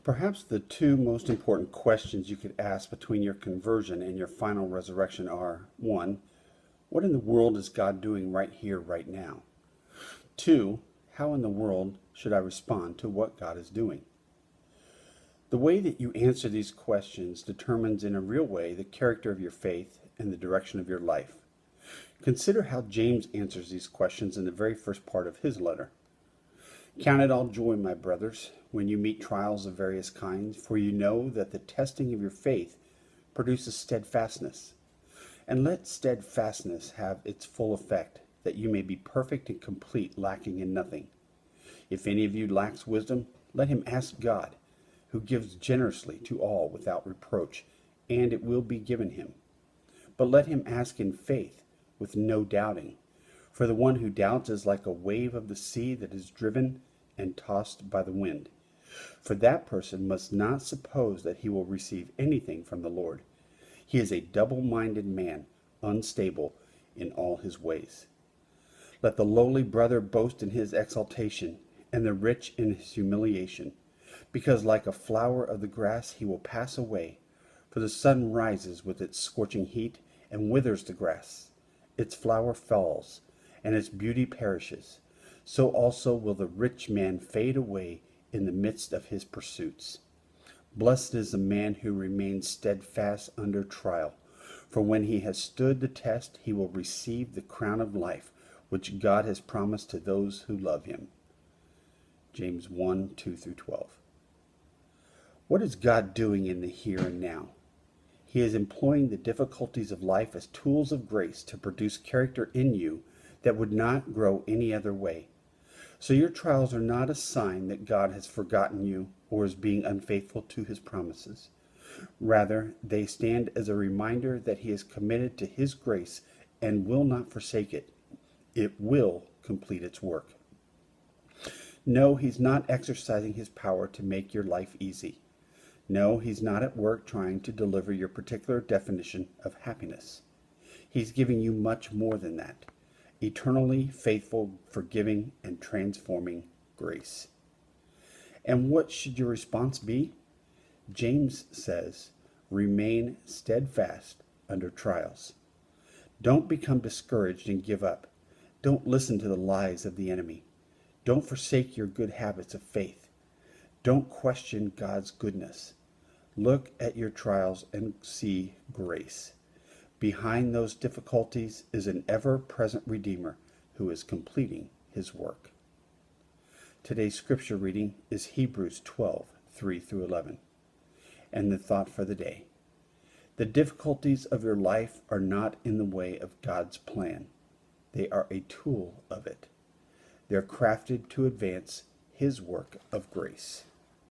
Perhaps the two most important questions you could ask between your conversion and your final resurrection are, 1. What in the world is God doing right here, right now? 2. How in the world should I respond to what God is doing? The way that you answer these questions determines in a real way the character of your faith and the direction of your life. Consider how James answers these questions in the very first part of his letter. Count it all joy, my brothers, when you meet trials of various kinds, for you know that the testing of your faith produces steadfastness. And let steadfastness have its full effect, that you may be perfect and complete, lacking in nothing. If any of you lacks wisdom, let him ask God, who gives generously to all without reproach, and it will be given him. But let him ask in faith, with no doubting. For the one who doubts is like a wave of the sea that is driven and tossed by the wind. For that person must not suppose that he will receive anything from the Lord. He is a double-minded man, unstable in all his ways. Let the lowly brother boast in his exaltation, and the rich in his humiliation, because like a flower of the grass he will pass away. For the sun rises with its scorching heat, and withers the grass. Its flower falls, and its beauty perishes. So also will the rich man fade away in the midst of his pursuits. Blessed is the man who remains steadfast under trial, for when he has stood the test, he will receive the crown of life, which God has promised to those who love him. James 1:2-12. What is God doing in the here and now? He is employing the difficulties of life as tools of grace to produce character in you that would not grow any other way. So your trials are not a sign that God has forgotten you or is being unfaithful to his promises. Rather, they stand as a reminder that he is committed to his grace and will not forsake it. It will complete its work. No, he's not exercising his power to make your life easy. No, he's not at work trying to deliver your particular definition of happiness. He's giving you much more than that. Eternally faithful, forgiving, and transforming grace. And what should your response be? James says, remain steadfast under trials. Don't become discouraged and give up. Don't listen to the lies of the enemy. Don't forsake your good habits of faith. Don't question God's goodness. Look at your trials and see grace. Behind those difficulties is an ever-present Redeemer who is completing his work. Today's scripture reading is Hebrews 12:3-11. And the thought for the day. The difficulties of your life are not in the way of God's plan. They are a tool of it. They're crafted to advance his work of grace.